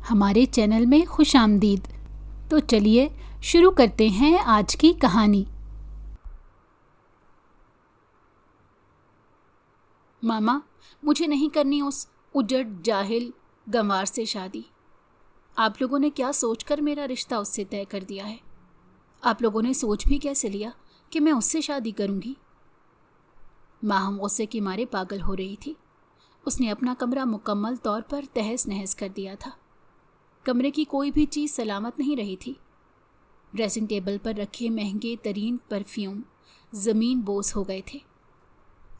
हमारे चैनल में खुश आमदीद। तो चलिए शुरू करते हैं आज की कहानी। मामा, मुझे नहीं करनी उस उजड़ जाहिल गंवार से शादी। आप लोगों ने क्या सोचकर मेरा रिश्ता उससे तय कर दिया है? आप लोगों ने सोच भी कैसे लिया कि मैं उससे शादी करूंगी? माहम गुस्से के मारे पागल हो रही थी। उसने अपना कमरा मुकम्मल तौर पर तहस नहस कर दिया था। कमरे की कोई भी चीज़ सलामत नहीं रही थी। ड्रेसिंग टेबल पर रखे महंगे तरीन परफ्यूम ज़मीन बोस हो गए थे।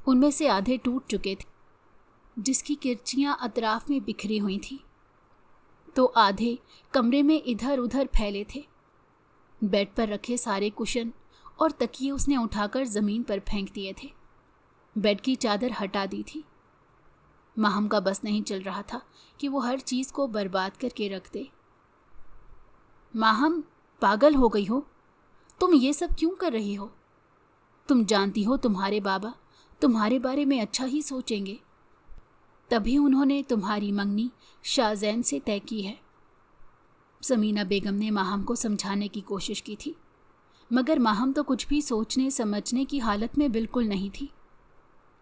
उनमें से आधे टूट चुके थे, जिसकी किरचियाँ अतराफ में बिखरी हुई थीं, तो आधे कमरे में इधर उधर फैले थे। बेड पर रखे सारे कुशन और तकिए उसने उठाकर ज़मीन पर फेंक दिए थे। बेड की चादर हटा दी थी। माहम का बस नहीं चल रहा था कि वो हर चीज़ को बर्बाद करके रख दे। माहम, पागल हो गई हो? तुम ये सब क्यों कर रही हो? तुम जानती हो तुम्हारे बाबा तुम्हारे बारे में अच्छा ही सोचेंगे, तभी उन्होंने तुम्हारी मंगनी शाहजैन से तय की है। समीना बेगम ने माहम को समझाने की कोशिश की थी, मगर माहम तो कुछ भी सोचने समझने की हालत में बिल्कुल नहीं थी।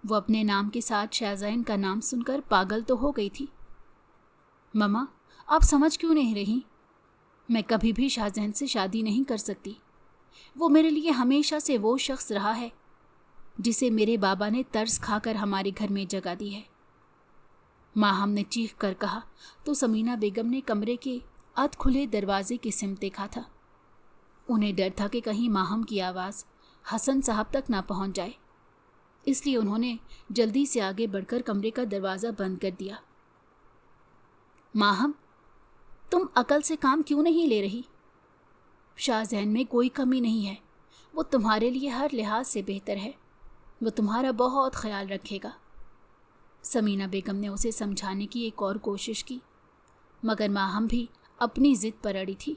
वो अपने नाम के साथ शाहजैन का नाम सुनकर पागल तो हो गई थी। ममा, आप समझ क्यों नहीं रही? मैं कभी भी शाहजैन से शादी नहीं कर सकती। वो मेरे लिए हमेशा से वो शख्स रहा है जिसे मेरे बाबा ने तरस खाकर हमारे घर में जगह दी है। माहम ने चीख कर कहा तो समीना बेगम ने कमरे के अध खुले दरवाजे की सिमत देखा था। उन्हें डर था कि कहीं माहम की आवाज़ हसन साहब तक ना पहुंच जाए, इसलिए उन्होंने जल्दी से आगे बढ़कर कमरे का दरवाज़ा बंद कर दिया। माहम, तुम अकल से काम क्यों नहीं ले रही? शाहजैन में कोई कमी नहीं है। वो तुम्हारे लिए हर लिहाज से बेहतर है। वो तुम्हारा बहुत ख्याल रखेगा। समीना बेगम ने उसे समझाने की एक और कोशिश की, मगर माहम भी अपनी ज़िद पर अड़ी थी।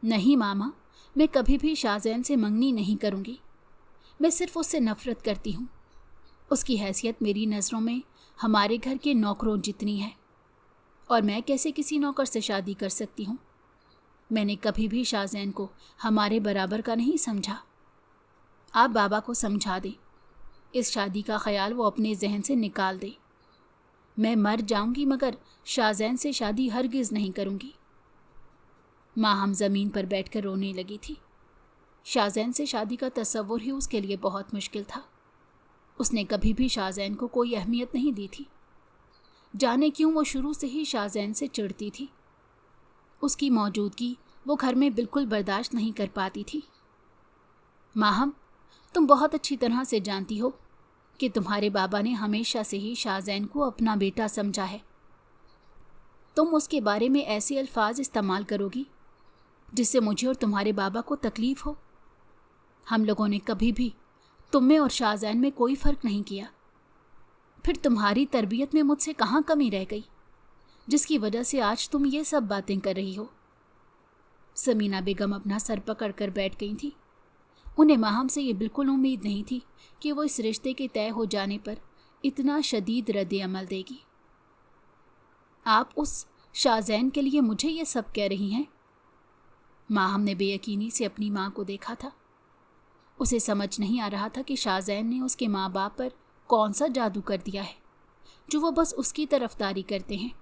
नहीं मामा, मैं कभी भी शाहजैन से मंगनी नहीं करूँगी। मैं सिर्फ उससे नफ़रत करती हूँ। उसकी हैसियत मेरी नज़रों में हमारे घर के नौकरों जितनी है, और मैं कैसे किसी नौकर से शादी कर सकती हूँ? मैंने कभी भी शाहजैन को हमारे बराबर का नहीं समझा। आप बाबा को समझा दें, इस शादी का ख्याल वो अपने जहन से निकाल दे। मैं मर जाऊंगी मगर शाहजैन से शादी हरगिज़ नहीं करूँगी। माहम ज़मीन पर बैठकर रोने लगी थी। शाहजैन से शादी का तसव्वुर ही उसके लिए बहुत मुश्किल था। उसने कभी भी शाहजैन को कोई अहमियत नहीं दी थी। जाने क्यों वो शुरू से ही शाहजैन से चिढ़ती थी। उसकी मौजूदगी वो घर में बिल्कुल बर्दाश्त नहीं कर पाती थी। माहम, तुम बहुत अच्छी तरह से जानती हो कि तुम्हारे बाबा ने हमेशा से ही शाहजैन को अपना बेटा समझा है। तुम उसके बारे में ऐसे अल्फाज इस्तेमाल करोगी जिससे मुझे और तुम्हारे बाबा को तकलीफ़ हो। हम लोगों ने कभी भी तुम में और शाहजैन में कोई फ़र्क नहीं किया। फिर तुम्हारी तरबियत में मुझसे कहाँ कमी रह गई जिसकी वजह से आज तुम ये सब बातें कर रही हो? समीना बेगम अपना सर पकड़ कर बैठ गई थी। उन्हें माहम से ये बिल्कुल उम्मीद नहीं थी कि वो इस रिश्ते के तय हो जाने पर इतना शदीद रद्द अमल देगी। आप उस शाहजैन के लिए मुझे ये सब कह रही हैं? माहम ने बेयकीनी से अपनी माँ को देखा था। उसे समझ नहीं आ रहा था कि शाहजैन ने उसके माँ बाप पर कौन सा जादू कर दिया है जो वो बस उसकी तरफदारी करते हैं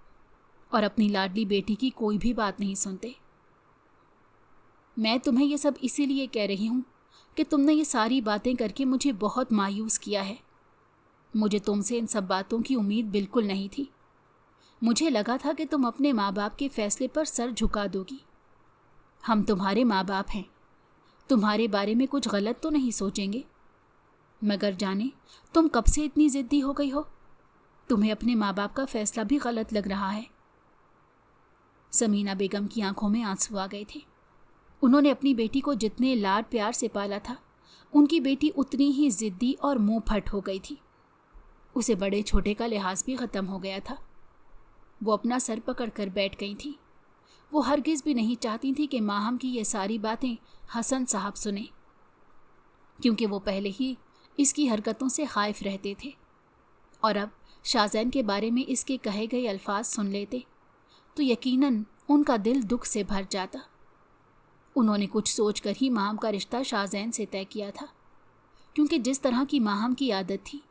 और अपनी लाडली बेटी की कोई भी बात नहीं सुनते। मैं तुम्हें ये सब इसीलिए कह रही हूँ कि तुमने ये सारी बातें करके मुझे बहुत मायूस किया है। मुझे तुमसे इन सब बातों की उम्मीद बिल्कुल नहीं थी। मुझे लगा था कि तुम अपने माँ बाप के फैसले पर सर झुका दोगी। हम तुम्हारे माँ बाप हैं, तुम्हारे बारे में कुछ गलत तो नहीं सोचेंगे। मगर जाने तुम कब से इतनी ज़िद्दी हो गई हो? तुम्हें अपने माँ बाप का फैसला भी गलत लग रहा है। समीना बेगम की आंखों में आंसू आ गए थे। उन्होंने अपनी बेटी को जितने लाड प्यार से पाला था, उनकी बेटी उतनी ही ज़िद्दी और मुंह फट हो गई थी। उसे बड़े छोटे का लिहाज भी ख़त्म हो गया था। वो अपना सर पकड़ कर बैठ गई थी। वो हरगिज़ भी नहीं चाहती थी कि माहम की ये सारी बातें हसन साहब सुने, क्योंकि वो पहले ही इसकी हरकतों से खाइफ रहते थे, और अब शाहजैन के बारे में इसके कहे गए अल्फाज सुन लेते तो यकीनन उनका दिल दुख से भर जाता। उन्होंने कुछ सोचकर ही माहम का रिश्ता शाहजैन से तय किया था, क्योंकि जिस तरह की माहम की आदत थी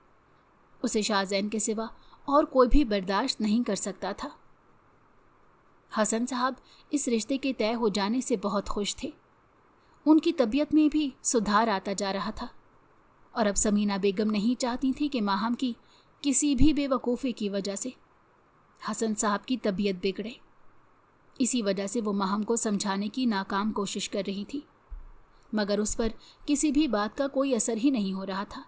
उसे शाहजैन के सिवा और कोई भी बर्दाश्त नहीं कर सकता था। हसन साहब इस रिश्ते के तय हो जाने से बहुत खुश थे। उनकी तबीयत में भी सुधार आता जा रहा था और अब समीना बेगम नहीं चाहती थी कि माहम की किसी भी बेवकूफ़ी की वजह से हसन साहब की तबीयत बिगड़े। इसी वजह से वो माहम को समझाने की नाकाम कोशिश कर रही थी, मगर उस पर किसी भी बात का कोई असर ही नहीं हो रहा था।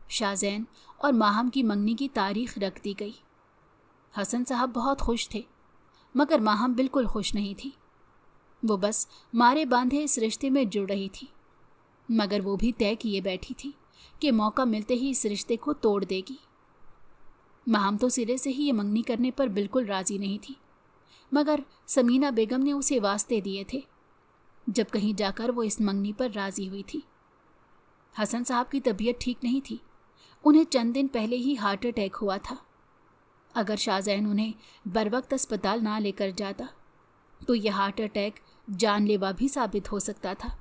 शाहजैन और माहम की मंगनी की तारीख रख दी गई। हसन साहब बहुत खुश थे, मगर माहम बिल्कुल खुश नहीं थी। वो बस मारे बांधे इस रिश्ते में जुड़ रही थी, मगर वो भी तय किए बैठी थी कि मौका मिलते ही इस रिश्ते को तोड़ देगी। माहम तो सिरे से ही ये मंगनी करने पर बिल्कुल राजी नहीं थी, मगर समीना बेगम ने उसे वास्ते दिए थे। जब कहीं जाकर वो इस मंगनी पर राजी हुई थी। हसन साहब की तबीयत ठीक नहीं थी। उन्हें चंद दिन पहले ही हार्ट अटैक हुआ था। अगर शाहजैन उन्हें बरवक्त अस्पताल ना लेकर जाता तो यह हार्ट अटैक जानलेवा भी साबित हो सकता था।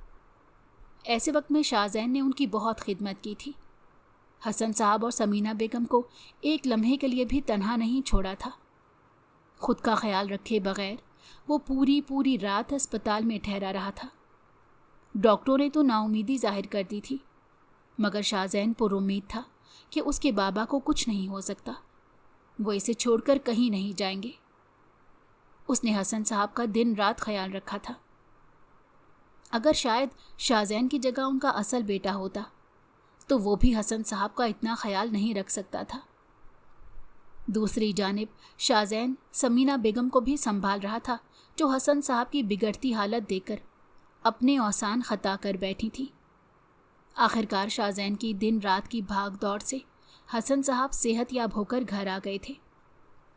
ऐसे वक्त में शाहजैन ने उनकी बहुत खिदमत की थी। हसन साहब और समीना बेगम को एक लम्हे के लिए भी तन्हा नहीं छोड़ा था। खुद का ख्याल रखे बगैर वो पूरी रात अस्पताल में ठहरा रहा था। डॉक्टरों ने तो नाउमीदी जाहिर कर दी थी, मगर शाहजैन पुरुम्मीद था कि उसके बाबा को कुछ नहीं हो सकता। वो इसे छोड़कर कहीं नहीं जाएंगे। उसने हसन साहब का दिन रात ख्याल रखा था। अगर शायद शाहजैन की जगह उनका असल बेटा होता तो वो भी हसन साहब का इतना ख्याल नहीं रख सकता था। दूसरी जानिब शाहजैन समीना बेगम को भी संभाल रहा था, जो हसन साहब की बिगड़ती हालत देखकर अपने औसान खता कर बैठी थी। आखिरकार शाहजैन की दिन रात की भाग दौड़ से हसन साहब सेहतयाब होकर घर आ गए थे,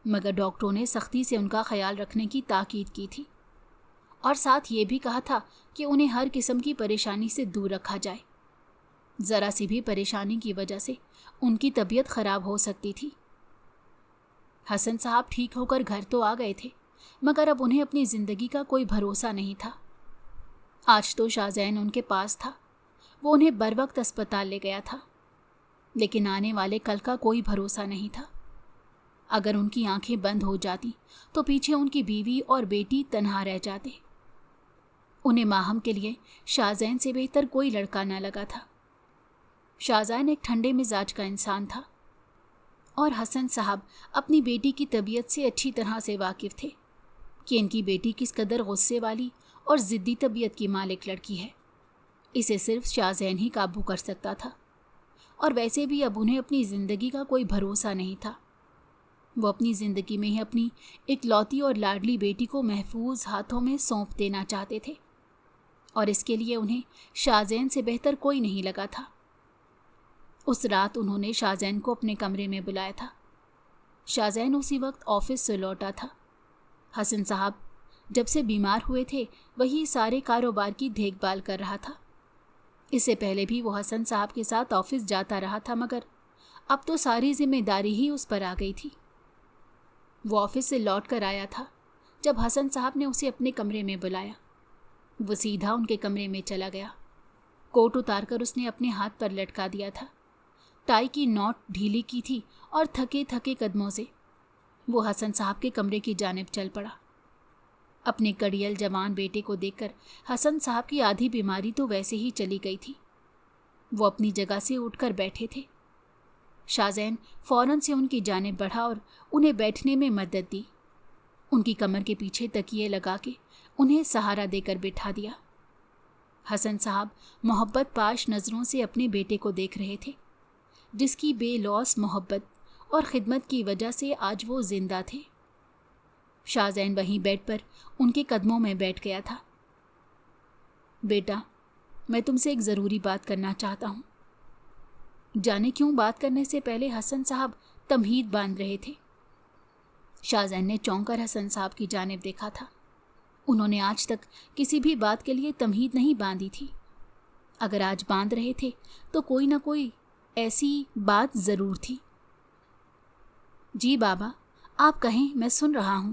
मगर डॉक्टरों ने सख्ती से उनका ख्याल रखने की ताकीद की थी और साथ ये भी कहा था कि उन्हें हर किस्म की परेशानी से दूर रखा जाए। ज़रा सी भी परेशानी की वजह से उनकी तबीयत ख़राब हो सकती थी। हसन साहब ठीक होकर घर तो आ गए थे, मगर अब उन्हें अपनी ज़िंदगी का कोई भरोसा नहीं था। आज तो शाहजैन उनके पास था, वो उन्हें बरवक्त अस्पताल ले गया था, लेकिन आने वाले कल का कोई भरोसा नहीं था। अगर उनकी आंखें बंद हो जाती तो पीछे उनकी बीवी और बेटी तन्हा रह जाते। उन्हें माहम के लिए शाहजैन से बेहतर कोई लड़का न लगा था। शाहजैन एक ठंडे मिजाज का इंसान था और हसन साहब अपनी बेटी की तबीयत से अच्छी तरह से वाकिफ़ थे कि इनकी बेटी किस कदर गुस्से वाली और ज़िद्दी तबीयत की मालिक लड़की है। इसे सिर्फ शाहजैन ही काबू कर सकता था, और वैसे भी अब उन्हें अपनी ज़िंदगी का कोई भरोसा नहीं था। वो अपनी ज़िंदगी में ही अपनी इकलौती और लाडली बेटी को महफूज हाथों में सौंप देना चाहते थे, और इसके लिए उन्हें शाहजैन से बेहतर कोई नहीं लगा था। उस रात उन्होंने शाहजैन को अपने कमरे में बुलाया था। शाहजैन उसी वक्त ऑफिस से लौटा था। हसन साहब जब से बीमार हुए थे वही सारे कारोबार की देखभाल कर रहा था। इससे पहले भी वो हसन साहब के साथ ऑफिस जाता रहा था, मगर अब तो सारी जिम्मेदारी ही उस पर आ गई थी। वो ऑफिस से लौट कर आया था जब हसन साहब ने उसे अपने कमरे में बुलाया। वो सीधा उनके कमरे में चला गया। कोट उतारकर उसने अपने हाथ पर लटका दिया था। टाई की नॉट ढीली की थी और थके थके कदमों से वो हसन साहब के कमरे की जानिब चल पड़ा। अपने कड़ियल जवान बेटे को देखकर हसन साहब की आधी बीमारी तो वैसे ही चली गई थी। वो अपनी जगह से उठकर बैठे थे। शाहजैन फौरन से उनकी जानिब बढ़ा और उन्हें बैठने में मदद दी। उनकी कमर के पीछे तकिए लगा के उन्हें सहारा देकर बिठा दिया। हसन साहब मोहब्बत पाश नज़रों से अपने बेटे को देख रहे थे, जिसकी बेलौस मोहब्बत और खिदमत की वजह से आज वो जिंदा थे। शाहजैन वहीं बेड पर उनके कदमों में बैठ गया था। बेटा, मैं तुमसे एक ज़रूरी बात करना चाहता हूँ। जाने क्यों बात करने से पहले हसन साहब तमहीद बांध रहे थे। शाहजैन ने चौंक कर हसन साहब की जानिब देखा था। उन्होंने आज तक किसी भी बात के लिए तमहीद नहीं बांधी थी। अगर आज बांध रहे थे तो कोई ना कोई ऐसी बात ज़रूर थी। जी बाबा, آپ کہیں، میں سن رہا ہوں،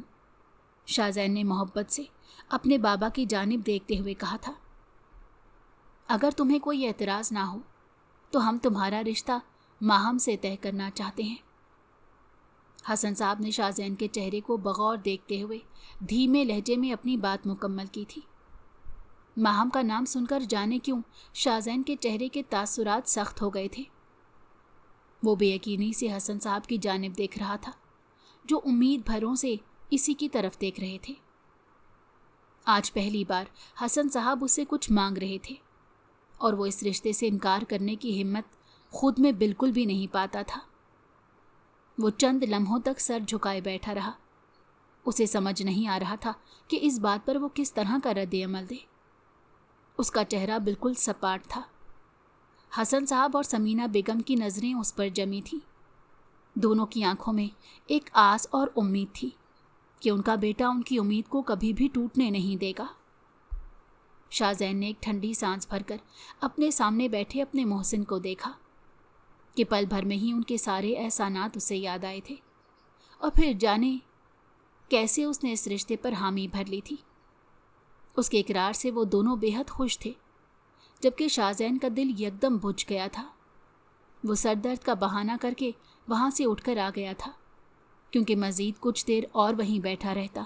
شاہزین نے محبت سے اپنے بابا کی جانب دیکھتے ہوئے کہا تھا۔ اگر تمہیں کوئی اعتراض نہ ہو تو ہم تمہارا رشتہ ماہم سے طے کرنا چاہتے ہیں۔ حسن صاحب نے شاہزین کے چہرے کو بغور دیکھتے ہوئے دھیمے لہجے میں اپنی بات مکمل کی تھی۔ ماہم کا نام سن کر جانے کیوں شاہزین کے چہرے کے تاثرات سخت ہو گئے تھے۔ وہ بے یقینی سے حسن صاحب کی جانب دیکھ رہا تھا، جو امید بھروں سے اسی کی طرف دیکھ رہے تھے۔ آج پہلی بار حسن صاحب اس سے کچھ مانگ رہے تھے، اور وہ اس رشتے سے انکار کرنے کی ہمت خود میں بالکل بھی نہیں پاتا تھا۔ وہ چند لمحوں تک سر جھکائے بیٹھا رہا۔ اسے سمجھ نہیں آ رہا تھا کہ اس بات پر وہ کس طرح کا رد عمل دے۔ اس کا چہرہ بالکل سپاٹ تھا۔ حسن صاحب اور سمینہ بیگم کی نظریں اس پر جمی تھیں۔ دونوں کی آنکھوں میں ایک آس اور امید تھی کہ ان کا بیٹا ان کی امید کو کبھی بھی ٹوٹنے نہیں دے گا۔ شاہزین نے ایک ٹھنڈی سانس بھر کر اپنے سامنے بیٹھے اپنے محسن کو دیکھا کہ پل بھر میں ہی ان کے سارے احسانات اسے یاد آئے تھے، اور پھر جانے کیسے اس نے اس رشتے پر حامی بھر لی تھی۔ اس کے اقرار سے وہ دونوں بے حد خوش تھے، جبکہ شاہزین کا دل یکدم بجھ گیا تھا۔ وہ سر درد کا بہانہ کر کے وہاں سے اٹھ کر آ گیا تھا، کیونکہ مزید کچھ دیر اور وہیں بیٹھا رہتا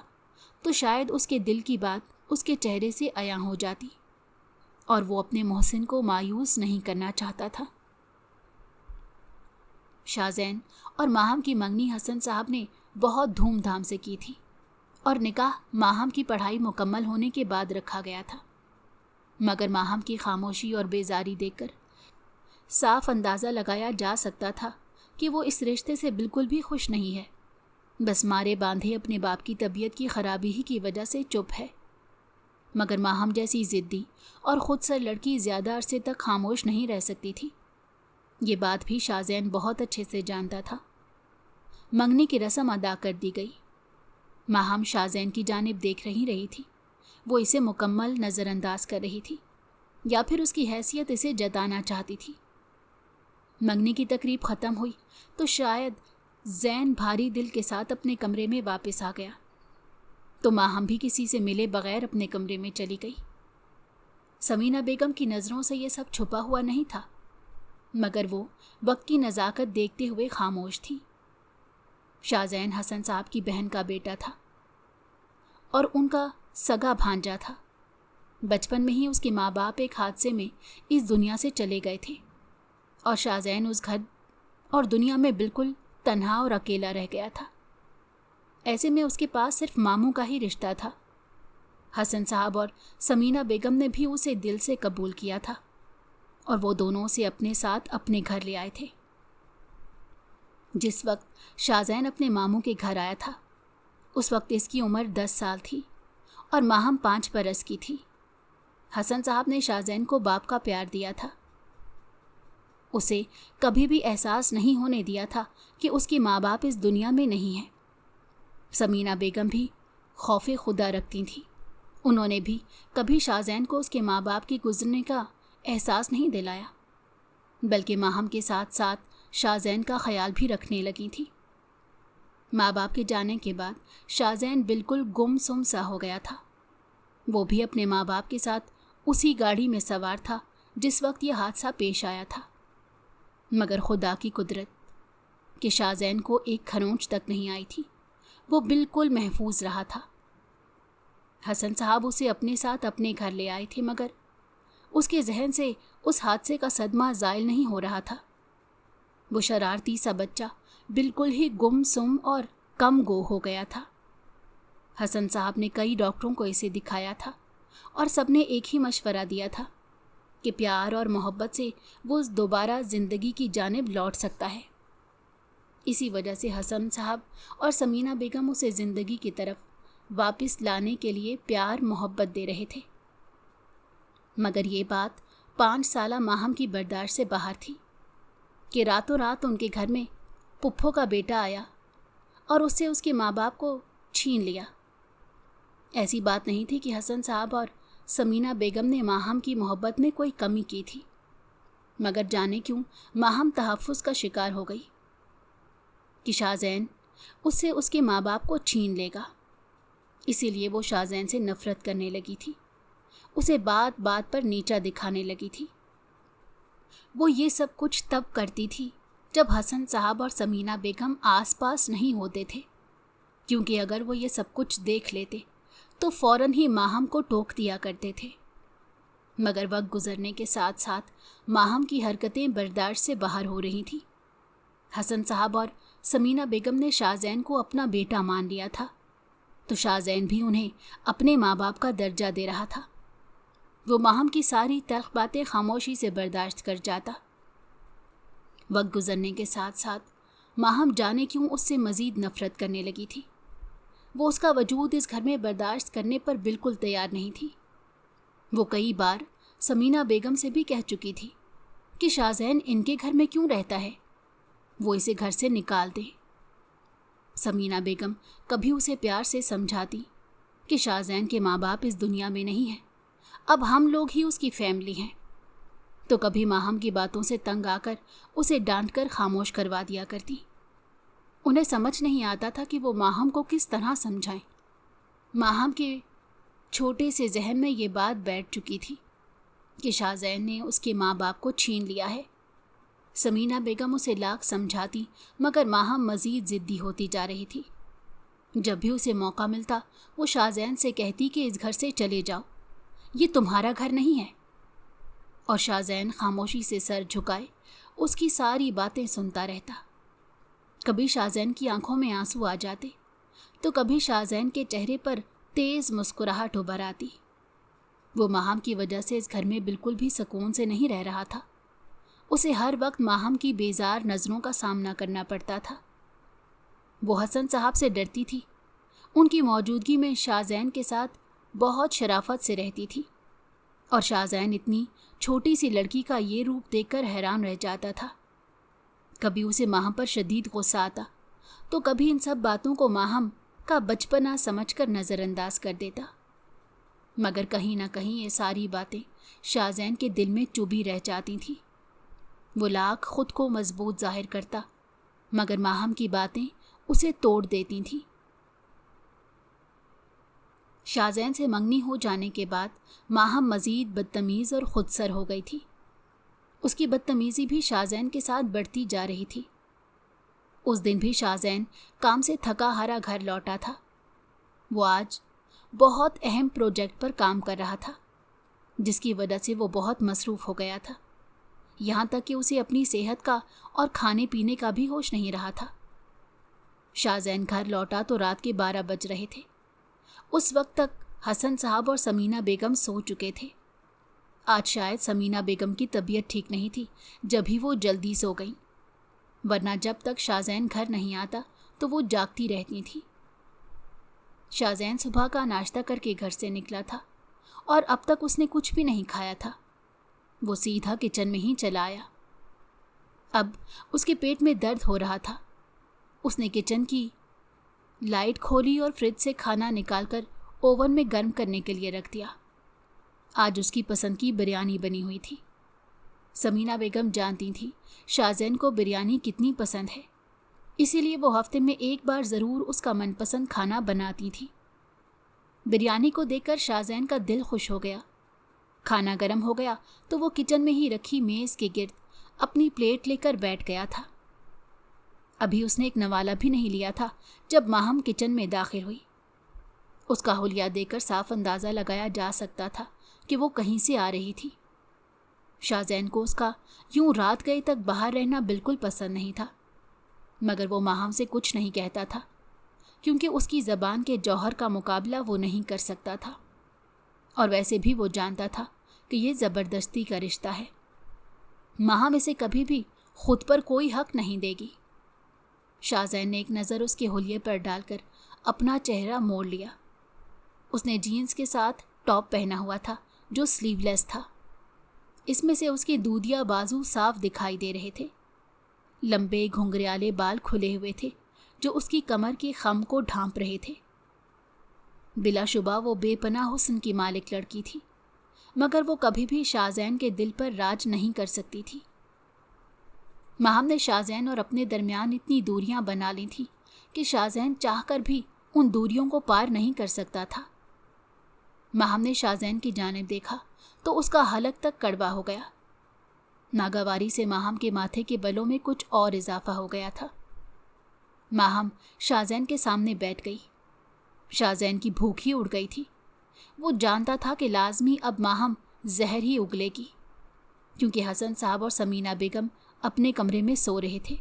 تو شاید اس کے دل کی بات اس کے چہرے سے عیاں ہو جاتی، اور وہ اپنے محسن کو مایوس نہیں کرنا چاہتا تھا۔ شاہزین اور ماہم کی منگنی حسن صاحب نے بہت دھوم دھام سے کی تھی، اور نکاح ماہم کی پڑھائی مکمل ہونے کے بعد رکھا گیا تھا۔ مگر ماہم کی خاموشی اور بیزاری دیکھ کر صاف اندازہ لگایا جا سکتا تھا کہ وہ اس رشتے سے بالکل بھی خوش نہیں ہے، بس مارے باندھے اپنے باپ کی طبیعت کی خرابی ہی کی وجہ سے چپ ہے۔ مگر ماہم جیسی ضدی اور خود سر لڑکی زیادہ عرصے تک خاموش نہیں رہ سکتی تھی۔ یہ بات بھی شاہزین بہت اچھے سے جانتا تھا۔ منگنی کی رسم ادا کر دی گئی۔ ماہم شاہزین کی جانب دیکھ رہی تھی۔ وہ اسے مکمل نظر انداز کر رہی تھی، یا پھر اس کی حیثیت اسے جتانا چاہتی تھی۔ منگنی کی تقریب ختم ہوئی تو شاید زین بھاری دل کے ساتھ اپنے کمرے میں واپس آ گیا، تو ماہم بھی کسی سے ملے بغیر اپنے کمرے میں چلی گئی۔ سمینہ بیگم کی نظروں سے یہ سب چھپا ہوا نہیں تھا، مگر وہ وقت کی نزاکت دیکھتے ہوئے خاموش تھی۔ شاہزین حسن صاحب کی بہن کا بیٹا تھا اور ان کا سگا بھانجا تھا۔ بچپن میں ہی اس کے ماں باپ ایک حادثے میں اس دنیا سے چلے گئے تھے، اور شاہزین اس گھر اور دنیا میں بالکل تنہا اور اکیلا رہ گیا تھا۔ ایسے میں اس کے پاس صرف ماموں کا ہی رشتہ تھا۔ حسن صاحب اور سمینہ بیگم نے بھی اسے دل سے قبول کیا تھا، اور وہ دونوں اسے اپنے ساتھ اپنے گھر لے آئے تھے۔ جس وقت شاہزین اپنے ماموں کے گھر آیا تھا، اس وقت اس کی عمر 10 سال تھی اور ماہم 5 برس کی تھی۔ حسن صاحب نے شاہزین کو باپ کا پیار دیا تھا۔ اسے کبھی بھی احساس نہیں ہونے دیا تھا کہ اس کے ماں باپ اس دنیا میں نہیں ہیں۔ سمینہ بیگم بھی خوف خدا رکھتی تھیں۔ انہوں نے بھی کبھی شاہزین کو اس کے ماں باپ کی گزرنے کا احساس نہیں دلایا، بلکہ ماہم کے ساتھ ساتھ شاہزین کا خیال بھی رکھنے لگی تھی۔ ماں باپ کے جانے کے بعد شاہزین بالکل گم سم سا ہو گیا تھا۔ وہ بھی اپنے ماں باپ کے ساتھ اسی گاڑی میں سوار تھا جس وقت یہ حادثہ پیش آیا تھا، مگر خدا کی قدرت کہ شاہزین کو ایک کھرونچ تک نہیں آئی تھی، وہ بالکل محفوظ رہا تھا۔ حسن صاحب اسے اپنے ساتھ اپنے گھر لے آئے تھے، مگر اس کے ذہن سے اس حادثے کا صدمہ زائل نہیں ہو رہا تھا۔ وہ شرارتی سا بچہ بالکل ہی گم سم اور کم گو ہو گیا تھا۔ حسن صاحب نے کئی ڈاکٹروں کو اسے دکھایا تھا، اور سب نے ایک ہی مشورہ دیا تھا کہ پیار اور محبت سے وہ دوبارہ زندگی کی جانب لوٹ سکتا ہے۔ اسی وجہ سے حسن صاحب اور سمینہ بیگم اسے زندگی کی طرف واپس لانے کے لیے پیار محبت دے رہے تھے۔ مگر یہ بات 5 سالہ ماہم کی برداشت سے باہر تھی کہ راتوں رات ان کے گھر میں پپھو کا بیٹا آیا اور اس سے اس کے ماں باپ کو چھین لیا۔ ایسی بات نہیں تھی کہ حسن صاحب اور سمینہ بیگم نے ماہم کی محبت میں کوئی کمی کی تھی، مگر جانے کیوں ماہم تحفظ کا شکار ہو گئی کہ شاہزین उससे उसके माँ बाप को छीन लेगा। इसीलिए वो शाहज़ैन से नफ़रत करने लगी थी, उसे बात बात पर नीचा दिखाने लगी थी। वो ये सब कुछ तब करती थी जब हसन साहब और समीना बेगम आसपास नहीं होते थे, क्योंकि अगर वो ये सब कुछ देख लेते तो फ़ौरन ही माहम को टोक दिया करते थे। मगर वक्त गुजरने के साथ साथ माहम की हरकतें बर्दाश्त से बाहर हो रही थी। हसन साहब और समीना बेगम ने शाहज़ैन को अपना बेटा मान लिया था, तो शाहज़ैन भी उन्हें अपने माँ बाप का दर्जा दे रहा था। वो माहम की सारी तल्ख बातें खामोशी से बर्दाश्त कर जाता। वक्त गुजरने के साथ साथ माहम जाने क्यों उससे मज़ीद नफ़रत करने लगी थी। वो उसका वजूद इस घर में बर्दाश्त करने पर बिल्कुल तैयार नहीं थी। वो कई बार समीना बेगम से भी कह चुकी थी कि शाहज़ैन इनके घर में क्यों रहता है, वो इसे घर से निकाल दे। समीना बेगम कभी उसे प्यार से समझाती कि शाहज़ैन के माँ बाप इस दुनिया में नहीं हैं, अब हम लोग ही उसकी फैमिली हैं, तो कभी माहम की बातों से तंग आकर उसे डांटकर खामोश करवा दिया करती। उन्हें समझ नहीं आता था कि वो माहम को किस तरह समझाएं। माहम के छोटे से जहन में ये बात बैठ चुकी थी कि शाहज़ैन ने उसके माँ बाप को छीन लिया है। समीना बेगम उसे लाख समझाती, मगर माहम मज़ीद ज़िद्दी होती जा रही थी। जब भी उसे मौका मिलता वो शाहज़ैन से कहती कि इस घर से चले जाओ, ये तुम्हारा घर नहीं है। और शाहज़ैन खामोशी से सर झुकाए उसकी सारी बातें सुनता रहता। कभी शाहज़ैन की आंखों में आंसू आ जाते, तो कभी शाहज़ैन के चेहरे पर तेज़ मुस्कुराहट उभर आती। वो माहम की वजह से इस घर में बिल्कुल भी सुकून से नहीं रह रहा था। उसे हर वक्त माहम की बेजार नज़रों का सामना करना पड़ता था। वो हसन साहब से डरती थी। उनकी मौजूदगी में शाहज़ैन के साथ बहुत शराफत से रहती थी, और शाहज़ैन इतनी छोटी सी लड़की का ये रूप देखकर हैरान रह जाता था। कभी उसे माहम पर शदीद गुस्सा आता, तो कभी इन सब बातों को माहम का बचपना समझकर नज़रअंदाज कर देता। मगर कहीं ना कहीं ये सारी बातें शाहज़ैन के दिल में चुभी रह जाती थीं। वो लाख खुद को मजबूत जाहिर करता, मगर माहम की बातें उसे तोड़ देती थीं। शाहज़ैन से मंगनी हो जाने के बाद माहम मज़ीद बदतमीज़ और खुदसर हो गई थी। उसकी बदतमीज़ी भी शाहज़ैन के साथ बढ़ती जा रही थी। उस दिन भी शाहज़ैन काम से थका हारा घर लौटा था। वो आज बहुत अहम प्रोजेक्ट पर काम कर रहा था, जिसकी वजह से वो बहुत मसरूफ़ हो गया था। यहाँ तक कि उसे अपनी सेहत का और खाने पीने का भी होश नहीं रहा था। शाहज़ैन घर लौटा तो रात के 12 बज रहे थे। उस वक्त तक हसन साहब और समीना बेगम सो चुके थे। आज शायद समीना बेगम की तबीयत ठीक नहीं थी, जब ही वो जल्दी सो गई, वरना जब तक शाहज़ैन घर नहीं आता तो वो जागती रहती थी। शाहज़ैन सुबह का नाश्ता करके घर से निकला था और अब तक उसने कुछ भी नहीं खाया था। वो सीधा किचन में ही चला आया। अब उसके पेट में दर्द हो रहा था। उसने किचन की लाइट खोली और फ्रिज से खाना निकालकर ओवन में गर्म करने के लिए रख दिया। आज उसकी पसंद की बिरयानी बनी हुई थी। समीना बेगम जानती थी शाहज़ैन को बिरयानी कितनी पसंद है, इसीलिए वो हफ्ते में एक बार ज़रूर उसका मनपसंद खाना बनाती थी। बिरयानी को देखकर शाहज़ैन का दिल खुश हो गया। खाना गर्म हो गया तो वो किचन में ही रखी मेज़ के गिर्द अपनी प्लेट लेकर बैठ गया था। अभी उसने एक नवाला भी नहीं लिया था जब माहम किचन में दाखिल हुई। उसका हुलिया देखकर साफ अंदाज़ा लगाया जा सकता था कि वो कहीं से आ रही थी। शाहज़ैन को उसका यूं रात गए तक बाहर रहना बिल्कुल पसंद नहीं था, मगर वो माहम से कुछ नहीं कहता था, क्योंकि उसकी ज़बान के जौहर का मुकाबला वो नहीं कर सकता था। और वैसे भी वो जानता था कि ये ज़बरदस्ती का रिश्ता है। माहम इसे कभी भी खुद पर कोई हक नहीं देगी। शाहज़ैन ने एक नज़र उसके हुलिये पर डालकर अपना चेहरा मोड़ लिया। उसने जीन्स के साथ टॉप पहना हुआ था जो स्लीवलेस था। इसमें से उसके दूधिया बाजू साफ दिखाई दे रहे थे। लंबे घुंघराले बाल खुले हुए थे जो उसकी कमर के खम को ढांप रहे थे। बिलाशुबा वो बेपनाह हुस्न की मालिक लड़की थी, मगर वो कभी भी शाहज़ैन के दिल पर राज नहीं कर सकती थी। माहम ने शाहज़ैन और अपने दरमियान इतनी दूरियां बना ली थी कि शाहजैन चाह कर भी उन दूरियों को पार नहीं कर सकता था। माहम ने शाहजैन की जानिब देखा तो उसका हलक तक कड़वा हो गया। नागवारी से माहम के माथे के बलों में कुछ और इजाफा हो गया था। माहम शाहजैन के सामने बैठ गई। शाहजैन की भूख ही उड़ गई थी। वो जानता था कि लाजमी अब माहम जहर ही उगलेगी, क्योंकि हसन साहब और समीना बेगम अपने कमरे में सो रहे थे,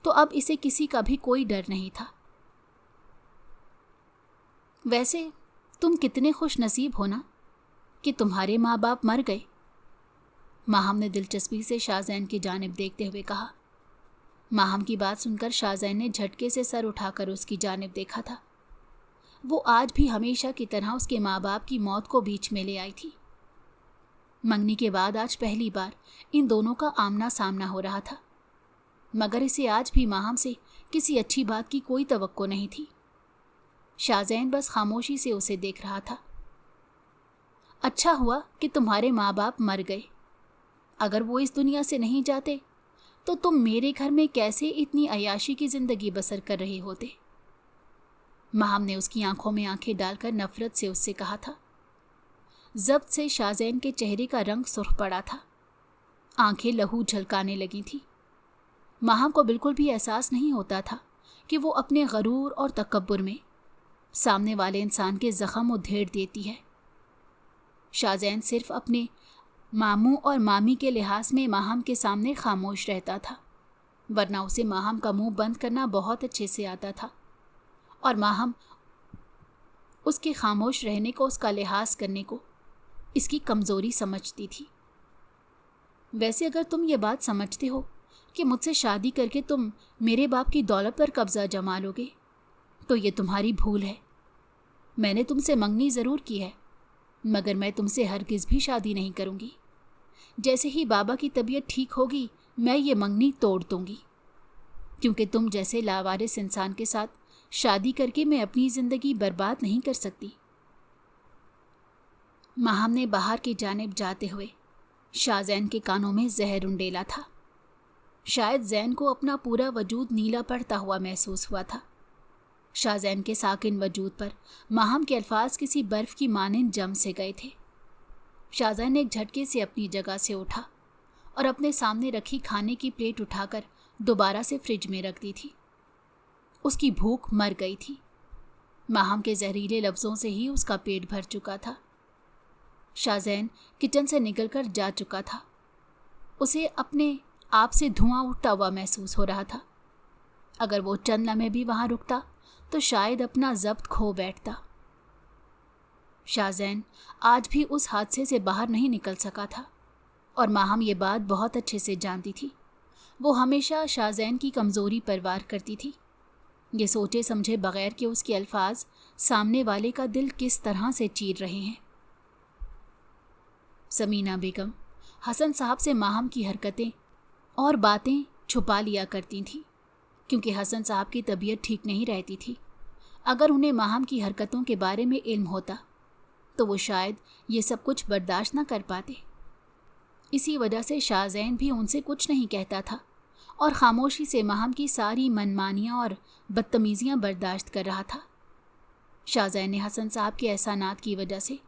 तो अब इसे किसी का भी कोई डर नहीं था। वैसे तुम कितने खुश नसीब हो ना कि तुम्हारे माँ बाप मर गए, माहम ने दिलचस्पी से शाहजैन की जानिब देखते हुए कहा। माहम की बात सुनकर शाहजैन ने झटके से सर उठाकर उसकी जानिब देखा था। वो आज भी हमेशा की तरह उसके माँ बाप की मौत को बीच में ले आई थी। मंगनी के बाद आज पहली बार इन दोनों का आमना सामना हो रहा था, मगर इसे आज भी माहम से किसी अच्छी बात की कोई तवक्को नहीं थी। शाहजैन बस खामोशी से उसे देख रहा था। अच्छा हुआ कि तुम्हारे माँ बाप मर गए। अगर वो इस दुनिया से नहीं जाते तो तुम मेरे घर में कैसे इतनी अयाशी की जिंदगी बसर कर रहे होते। माहम ने उसकी आंखों में आंखें डालकर नफरत से उससे कहा था। जब्त से शाहजैन के चेहरे का रंग सुर्ख पड़ा था। आंखें लहू झलकाने लगी थी। माहम को बिल्कुल भी एहसास नहीं होता था कि वो अपने गरूर और तकब्बुर में सामने वाले इंसान के जख्म उधेड़ देती है। शाहजैन सिर्फ अपने मामू और मामी के लिहाज में माहम के सामने खामोश रहता था, वरना उसे माहम का मुंह बंद करना बहुत अच्छे से आता था, और माहम उसके खामोश रहने को, उसका लिहाज करने को इसकी कमज़ोरी समझती थी। वैसे अगर तुम ये बात समझते हो कि मुझसे शादी करके तुम मेरे बाप की दौलत पर कब्ज़ा जमा लोगे, तो ये तुम्हारी भूल है। मैंने तुमसे मंगनी ज़रूर की है, मगर मैं तुमसे हरगिज़ भी शादी नहीं करूँगी। जैसे ही बाबा की तबीयत ठीक होगी मैं ये मंगनी तोड़ दूँगी, क्योंकि तुम जैसे लावारिस इंसान के साथ शादी करके मैं अपनी ज़िंदगी बर्बाद नहीं कर सकती। माहम ने बाहर की जानिब जाते हुए शाहजैन के कानों में जहर उंडेला था। शायद जैन को अपना पूरा वजूद नीला पड़ता हुआ महसूस हुआ था। शाहजैन के साकिन वजूद पर माहम के अल्फाज किसी बर्फ़ की मानिंद जम से गए थे। शाहजैन ने एक झटके से अपनी जगह से उठा और अपने सामने रखी खाने की प्लेट उठाकर दोबारा से फ्रिज में रख दी थी। उसकी भूख मर गई थी। माहम के जहरीले लफ्ज़ों से ही उसका पेट भर चुका था। शाहजैन किचन से निकलकर जा चुका था। उसे अपने आप से धुआं उठता हुआ महसूस हो रहा था। अगर वो चंद लम्हे भी वहाँ रुकता तो शायद अपना ज़ब्त खो बैठता। शाहजैन आज भी उस हादसे से बाहर नहीं निकल सका था, और माहम ये बात बहुत अच्छे से जानती थी। वो हमेशा शाहजैन की कमज़ोरी पर वार करती थी, ये सोचे समझे बगैर कि उसके अल्फाज सामने वाले का दिल किस तरह से चीर रहे हैं। समीना बेगम हसन साहब से माहम की हरकतें और बातें छुपा लिया करती थीं, क्योंकि हसन साहब की तबीयत ठीक नहीं रहती थी। अगर उन्हें माहम की हरकतों के बारे में इल्म होता तो वो शायद ये सब कुछ बर्दाश्त न कर पाते। इसी वजह से शाहजैन भी उनसे कुछ नहीं कहता था और खामोशी से माहम की सारी मनमानियाँ और बदतमीज़ियाँ बर्दाश्त कर रहा था। शाहजैन ने हसन साहब के एहसानात की वजह से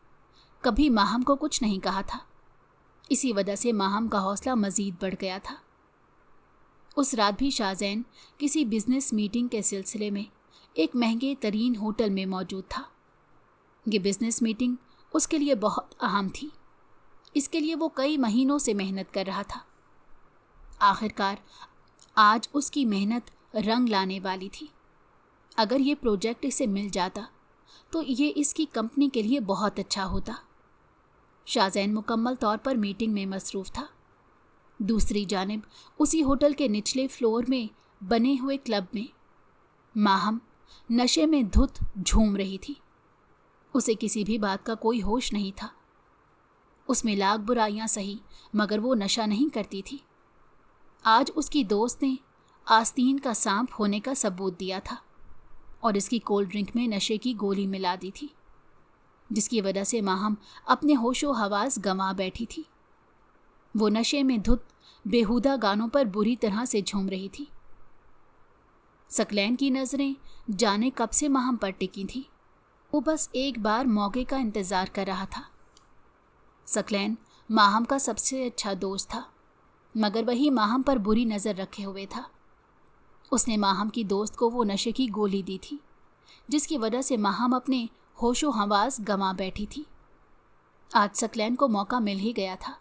कभी माहम को कुछ नहीं कहा था। इसी वजह से माहम का हौसला मज़ीद बढ़ गया था। उस रात भी शाहजैन किसी बिजनेस मीटिंग के सिलसिले में एक महंगे तरीन होटल में मौजूद था। ये बिजनेस मीटिंग उसके लिए बहुत अहम थी। इसके लिए वो कई महीनों से मेहनत कर रहा था। आखिरकार आज उसकी मेहनत रंग लाने वाली थी। अगर ये प्रोजेक्ट इसे मिल जाता तो ये इसकी कंपनी के लिए बहुत अच्छा होता। शाहजैन मुकम्मल तौर पर मीटिंग में मसरूफ़ था। दूसरी जानिब उसी होटल के निचले फ्लोर में बने हुए क्लब में माहम नशे में धुत झूम रही थी। उसे किसी भी बात का कोई होश नहीं था। उसमें लाख बुराइयां सही, मगर वो नशा नहीं करती थी। आज उसकी दोस्त ने आस्तीन का सांप होने का सबूत दिया था और इसकी कोल्ड ड्रिंक में नशे की गोली मिला दी थी, जिसकी वजह से माहम अपने होशो हवास गंवा बैठी थी। वो नशे में धुत बेहुदा गानों पर बुरी तरह से झूम रही थी। सकलैन की नज़रें जाने कब से माहम पर टिकी थी। वो बस एक बार मौके का इंतज़ार कर रहा था। सकलैन माहम का सबसे अच्छा दोस्त था, मगर वही माहम पर बुरी नज़र रखे हुए था। उसने माहम की दोस्त को वो नशे की गोली दी थी, जिसकी वजह से माहम अपने होशो हवास गंवा बैठी थी। आज सकलैन को मौका मिल ही गया था।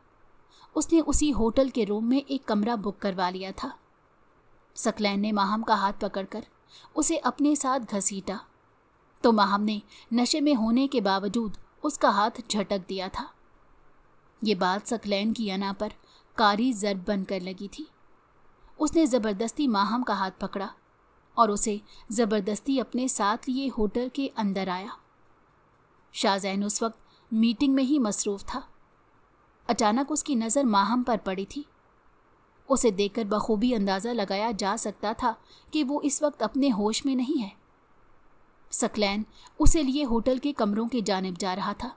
उसने उसी होटल के रूम में एक कमरा बुक करवा लिया था। सकलैन ने माहम का हाथ पकड़कर उसे अपने साथ घसीटा, तो माहम ने नशे में होने के बावजूद उसका हाथ झटक दिया था। ये बात सकलैन की अना पर कारी ज़र्ब बनकर लगी थी। उसने ज़बरदस्ती माहम का हाथ पकड़ा और उसे ज़बरदस्ती अपने साथ लिए होटल के अंदर आया। शाहजैन उस वक्त मीटिंग में ही मसरूफ़ था। अचानक उसकी नज़र माहम पर पड़ी थी। उसे देखकर बखूबी अंदाज़ा लगाया जा सकता था कि वो इस वक्त अपने होश में नहीं है। सकलैन उसे लिए होटल के कमरों की जानिब जा रहा था।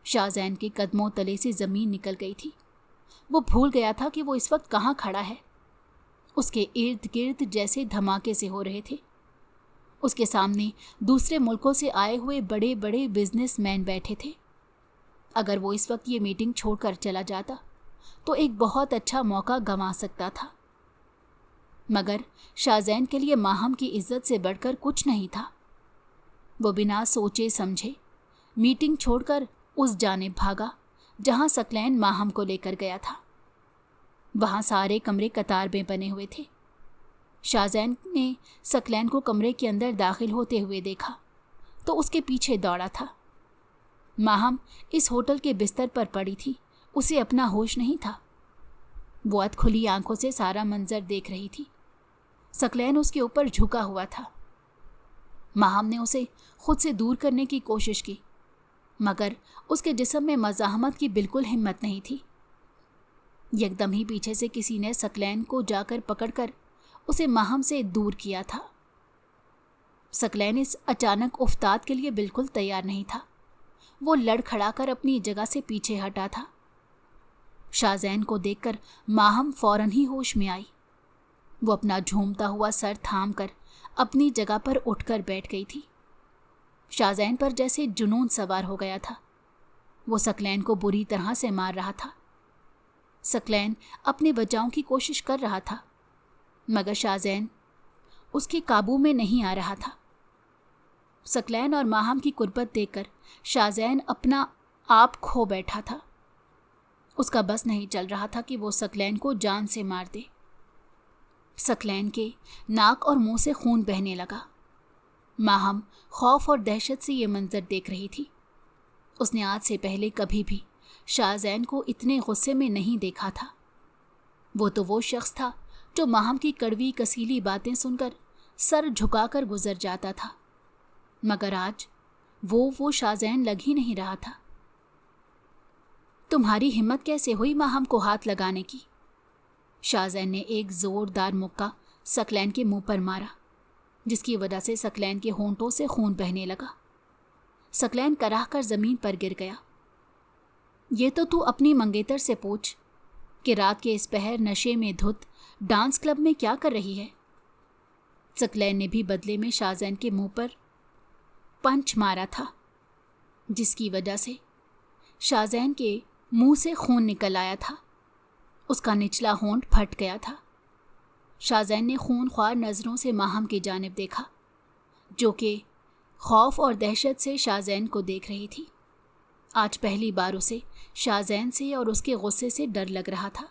शाहजैन के कदमों तले से ज़मीन निकल गई थी। वो भूल गया था कि वो इस वक्त कहाँ खड़ा है। उसके इर्द गिर्द जैसे धमाके से हो रहे थे। उसके सामने दूसरे मुल्कों से आए हुए बड़े बड़े बिजनेसमैन बैठे थे। अगर वो इस वक्त ये मीटिंग छोड़कर चला जाता तो एक बहुत अच्छा मौका गंवा सकता था, मगर शाहजैन के लिए माहम की इज्जत से बढ़कर कुछ नहीं था। वो बिना सोचे समझे मीटिंग छोड़कर उस जानिब भागा जहां सकलैन माहम को लेकर गया था। वहां सारे कमरे कतार में बने हुए थे। शाहजैन ने सकलैन को कमरे के अंदर दाखिल होते हुए देखा तो उसके पीछे दौड़ा था। माहम इस होटल के बिस्तर पर पड़ी थी। उसे अपना होश नहीं था। वो अधखुली आंखों से सारा मंजर देख रही थी। सकलैन उसके ऊपर झुका हुआ था। माहम ने उसे खुद से दूर करने की कोशिश की, मगर उसके जिस्म में मज़ाहमत की बिल्कुल हिम्मत नहीं थी। एकदम ही पीछे से किसी ने सकलैन को जाकर पकड़कर उसे माहम से दूर किया था। सकलैन इस अचानक उफ्ताद के लिए बिल्कुल तैयार नहीं था। वो लड़खड़ाकर अपनी जगह से पीछे हटा था। शाहजैन को देखकर माहम फौरन ही होश में आई। वो अपना झूमता हुआ सर थाम कर अपनी जगह पर उठकर बैठ गई थी। शाहजैन पर जैसे जुनून सवार हो गया था। वो सकलैन को बुरी तरह से मार रहा था। सकलैन अपने बचाव की कोशिश कर रहा था, मगर शाहजैन उसके काबू में नहीं आ रहा था। सकलैन और माहम की कुर्बत देखकर शाहजैन अपना आप खो बैठा था। उसका बस नहीं चल रहा था कि वो सकलैन को जान से मार दे। सकलैन के नाक और मुंह से खून बहने लगा। माहम खौफ और दहशत से ये मंजर देख रही थी। उसने आज से पहले कभी भी शाहजैन को इतने गुस्से में नहीं देखा था। वो शख्स था जो माहम की कड़वी कसीली बातें सुनकर सर झुकाकर गुजर जाता था, मगर आज वो शाहजैन लग ही नहीं रहा था। तुम्हारी हिम्मत कैसे हुई माहम को हाथ लगाने की? शाहजैन ने एक जोरदार मुक्का सकलैन के मुंह पर मारा, जिसकी वजह से सकलैन के होंठों से खून बहने लगा। सकलैन कराह कर जमीन पर गिर गया। ये तो तू अपनी मंगेतर से पूछ कि रात के इस पहर नशे में धुत डांस क्लब में क्या कर रही है। सकलैन ने भी बदले में शाहजैन के मुंह पर पंच मारा था, जिसकी वजह से शाहजैन के मुंह से खून निकल आया था। उसका निचला होंठ फट गया था। शाहजैन ने खूनख्वार नज़रों से माहम की जानिब देखा, जो कि खौफ और दहशत से शाहजैन को देख रही थी। आज पहली बार उसे शाहजैन से और उसके गुस्से से डर लग रहा था।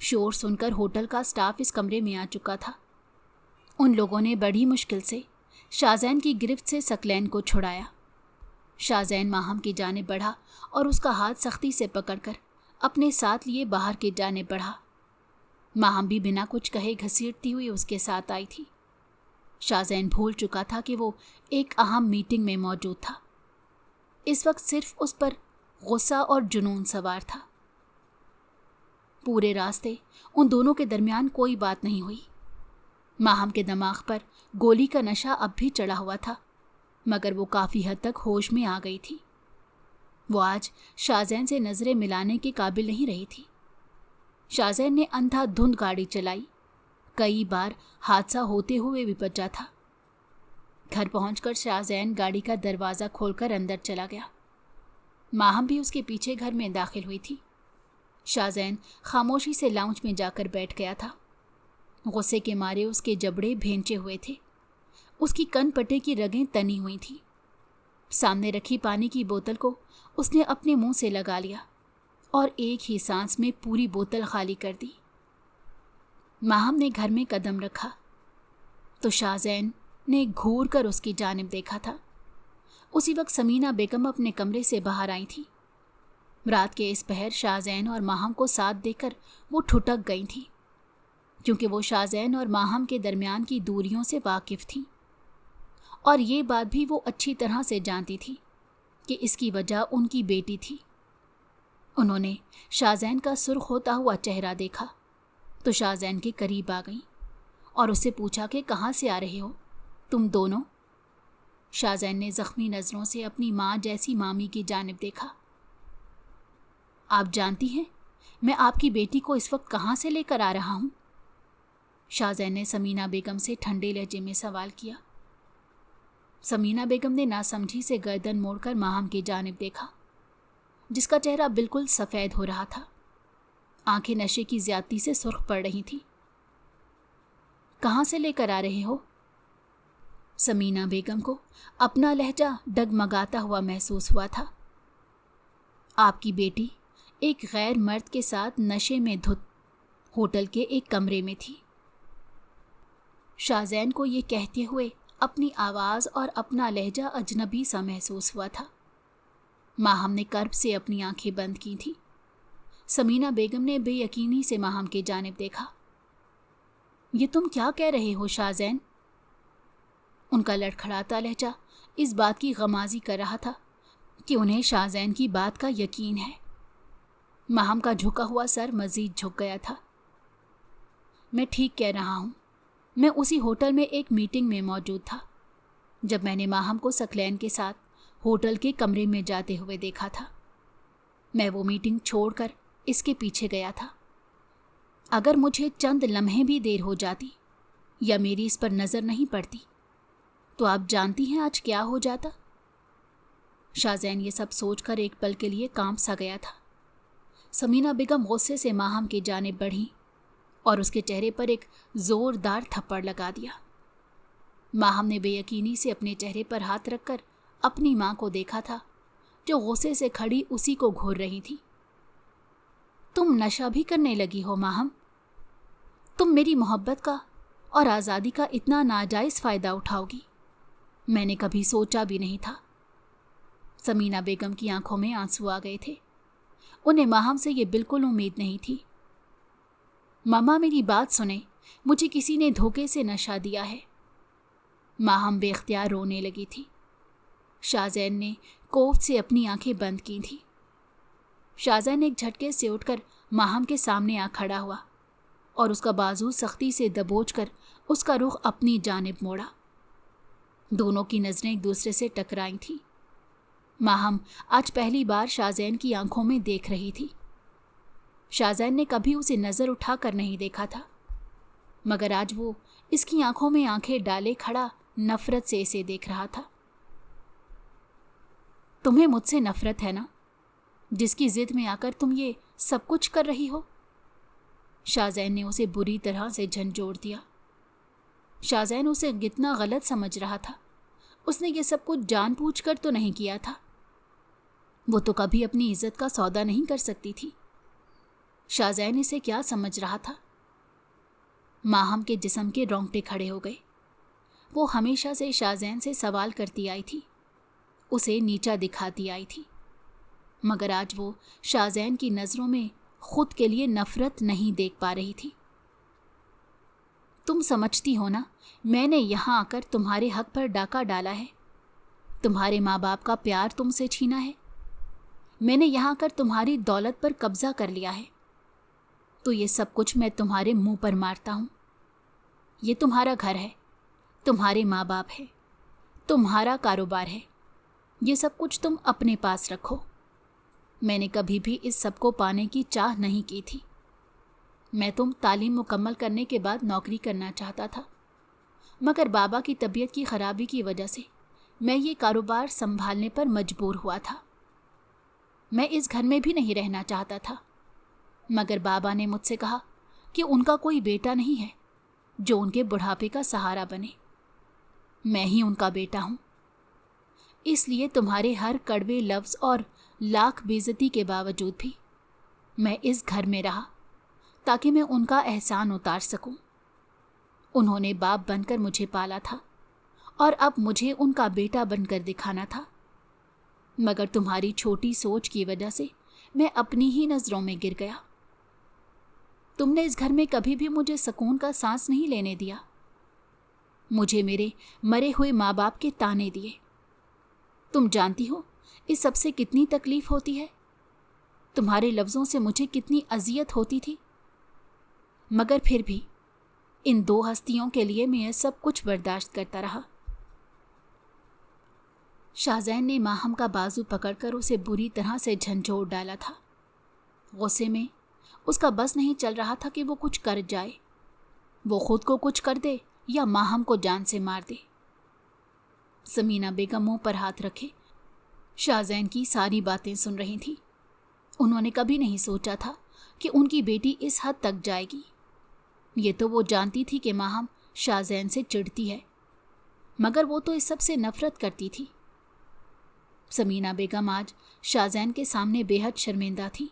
शोर सुनकर होटल का स्टाफ इस कमरे में आ चुका था। उन लोगों ने बड़ी मुश्किल से शाहजैन की गिरफ्त से सकलैन को छुड़ाया। शाहजैन माहम की जानिब बढ़ा और उसका हाथ सख्ती से पकड़कर अपने साथ लिए बाहर की जानिब बढ़ा। माहम भी बिना कुछ कहे घसीटती हुई उसके साथ आई थी। शाहजैन भूल चुका था कि वो एक अहम मीटिंग में मौजूद था। इस वक्त सिर्फ उस पर गुस्सा और जुनून सवार था। पूरे रास्ते उन दोनों के दरमियान कोई बात नहीं हुई। माहम के दिमाग पर गोली का नशा अब भी चढ़ा हुआ था, मगर वो काफ़ी हद तक होश में आ गई थी। वो आज शाहजैन से नज़रें मिलाने के काबिल नहीं रही थी। शाहजैन ने अंधाधुंध गाड़ी चलाई, कई बार हादसा होते हुए भी बचा था। घर पहुंचकर शाहजैन गाड़ी का दरवाज़ा खोलकर अंदर चला गया। माहम भी उसके पीछे घर में दाखिल हुई थी। शाहजैन खामोशी से लाउंज में जाकर बैठ गया था। गुस्से के मारे उसके जबड़े भेंचे हुए थे। उसकी कनपटे की रगें तनी हुई थीं। सामने रखी पानी की बोतल को उसने अपने मुंह से लगा लिया और एक ही सांस में पूरी बोतल खाली कर दी। माहम ने घर में कदम रखा तो शाहजैन ने घूर कर उसकी जानिब देखा था। उसी वक्त समीना बेगम अपने कमरे से बाहर आई थी। रात के इस पहर शाहजैन और माहम को साथ देकर वो ठुठक गई थी, क्योंकि वो शाहजैन और माहम के दरमियान की दूरियों से वाकिफ़ थी और ये बात भी वो अच्छी तरह से जानती थी कि इसकी वजह उनकी बेटी थी। उन्होंने शाहजैन का सुर्ख होता हुआ चेहरा देखा तो शाहजैन के करीब आ गई और उससे पूछा कि कहाँ से आ रहे हो तुम दोनों। शाहजैन ने ज़ख्मी नज़रों से अपनी माँ जैसी मामी की जानिब देखा। आप जानती हैं मैं आपकी बेटी को इस वक्त कहाँ से लेकर आ रहा हूँ? शाहजैन ने समीना बेगम से ठंडे लहजे में सवाल किया। समीना बेगम ने नासमझी से गर्दन मोड़कर माहम की जानिब देखा, जिसका चेहरा बिल्कुल सफ़ेद हो रहा था। आंखें नशे की ज़्यादती से सुर्ख पड़ रही थीं। कहाँ से लेकर आ रहे हो? समीना बेगम को अपना लहजा डगमगाता हुआ महसूस हुआ था। आपकी बेटी एक गैर मर्द के साथ नशे में धुत होटल के एक कमरे में थी। शाहजैन को ये कहते हुए अपनी आवाज़ और अपना लहजा अजनबी सा महसूस हुआ था। माहम ने कर्ब से अपनी आंखें बंद की थीं। समीना बेगम ने बेयकीनी से माहम की जानिब देखा। ये तुम क्या कह रहे हो शाहजैन? उनका लड़खड़ाता लहजा इस बात की गमाजी कर रहा था कि उन्हें शाहजैन की बात का यकीन है। माहम का झुका हुआ सर मज़ीद झुक गया था। मैं ठीक कह रहा हूँ। मैं उसी होटल में एक मीटिंग में मौजूद था जब मैंने माहम को सकलैन के साथ होटल के कमरे में जाते हुए देखा था। मैं वो मीटिंग छोड़कर इसके पीछे गया था। अगर मुझे चंद लम्हे भी देर हो जाती या मेरी इस पर नज़र नहीं पड़ती तो आप जानती हैं आज क्या हो जाता। शाहजैन ये सब सोचकर एक पल के लिए कांप सा गया था। समीना बेगम गुस्से से माहम की जानिब बढ़ी और उसके चेहरे पर एक ज़ोरदार थप्पड़ लगा दिया। माहम ने बेयकीनी से अपने चेहरे पर हाथ रखकर अपनी माँ को देखा था, जो गुस्से से खड़ी उसी को घूर रही थी। तुम नशा भी करने लगी हो माहम? तुम मेरी मोहब्बत का और आज़ादी का इतना नाजायज़ फ़ायदा उठाओगी, मैंने कभी सोचा भी नहीं था। समीना बेगम की आंखों में आंसू आ गए थे। उन्हें माहम से ये बिल्कुल उम्मीद नहीं थी। मामा मेरी बात सुने, मुझे किसी ने धोखे से नशा दिया है। माहम बेख्तियार रोने लगी थी। शाहजैन ने कोफ्त से अपनी आंखें बंद की थीं। शाहजैन एक झटके से उठकर माहम के सामने आ खड़ा हुआ और उसका बाजू सख्ती से दबोचकर उसका रुख अपनी जानिब मोड़ा। दोनों की नज़रें एक दूसरे से टकराई थीं। माहम आज पहली बार शाहजैन की आंखों में देख रही थी। शाहजैन ने कभी उसे नज़र उठाकर नहीं देखा था, मगर आज वो इसकी आंखों में आंखें डाले खड़ा नफ़रत से इसे देख रहा था। तुम्हें मुझसे नफ़रत है ना, जिसकी ज़िद में आकर तुम ये सब कुछ कर रही हो? शाहजैन ने उसे बुरी तरह से झंझोड़ दिया। शाहजैन उसे कितना गलत समझ रहा था। उसने ये सब कुछ जानबूझकर तो नहीं किया था। वो तो कभी अपनी इज्जत का सौदा नहीं कर सकती थी। शाहजैन इसे क्या समझ रहा था? माहम के जिस्म के रोंगटे खड़े हो गए। वो हमेशा से शाहजैन से सवाल करती आई थी, उसे नीचा दिखाती आई थी, मगर आज वो शाहजैन की नज़रों में खुद के लिए नफ़रत नहीं देख पा रही थी। तुम समझती हो ना, मैंने यहाँ आकर तुम्हारे हक पर डाका डाला है, तुम्हारे माँ बाप का प्यार तुमसे छीना है, मैंने यहाँ आकर तुम्हारी दौलत पर कब्ज़ा कर लिया है, तो ये सब कुछ मैं तुम्हारे मुंह पर मारता हूँ। ये तुम्हारा घर है, तुम्हारे माँ बाप है, तुम्हारा कारोबार है, ये सब कुछ तुम अपने पास रखो। मैंने कभी भी इस सब को पाने की चाह नहीं की थी। मैं तालीम मुकम्मल करने के बाद नौकरी करना चाहता था, मगर बाबा की तबीयत की खराबी की वजह से मैं ये कारोबार संभालने पर मजबूर हुआ था। मैं इस घर में भी नहीं रहना चाहता था, मगर बाबा ने मुझसे कहा कि उनका कोई बेटा नहीं है जो उनके बुढ़ापे का सहारा बने। मैं ही उनका बेटा हूँ। इसलिए तुम्हारे हर कड़वे लफ्ज़ और लाख बेइज्जती के बावजूद भी मैं इस घर में रहा ताकि मैं उनका एहसान उतार सकूं। उन्होंने बाप बनकर मुझे पाला था और अब मुझे उनका बेटा बनकर दिखाना था, मगर तुम्हारी छोटी सोच की वजह से मैं अपनी ही नज़रों में गिर गया। तुमने इस घर में कभी भी मुझे सुकून का सांस नहीं लेने दिया। मुझे मेरे मरे हुए माँ बाप के ताने दिए। तुम जानती हो इस सबसे कितनी तकलीफ होती है। तुम्हारे लफ्ज़ों से मुझे कितनी अजियत होती थी, मगर फिर भी इन दो हस्तियों के लिए मैं यह सब कुछ बर्दाश्त करता रहा। शाहजैन ने माहम का बाजू पकड़कर उसे बुरी तरह से झंझोड़ डाला था। गुस्से में उसका बस नहीं चल रहा था कि वो कुछ कर जाए, वो खुद को कुछ कर दे या माहम को जान से मार दे। समीना बेगम मुंह पर हाथ रखे शाहजैन की सारी बातें सुन रही थी। उन्होंने कभी नहीं सोचा था कि उनकी बेटी इस हद तक जाएगी। ये तो वो जानती थी कि माहम शाहजैन से चिढ़ती है, मगर वो तो इस सब से नफरत करती थी। समीना बेगम आज शाहजैन के सामने बेहद शर्मिंदा थी।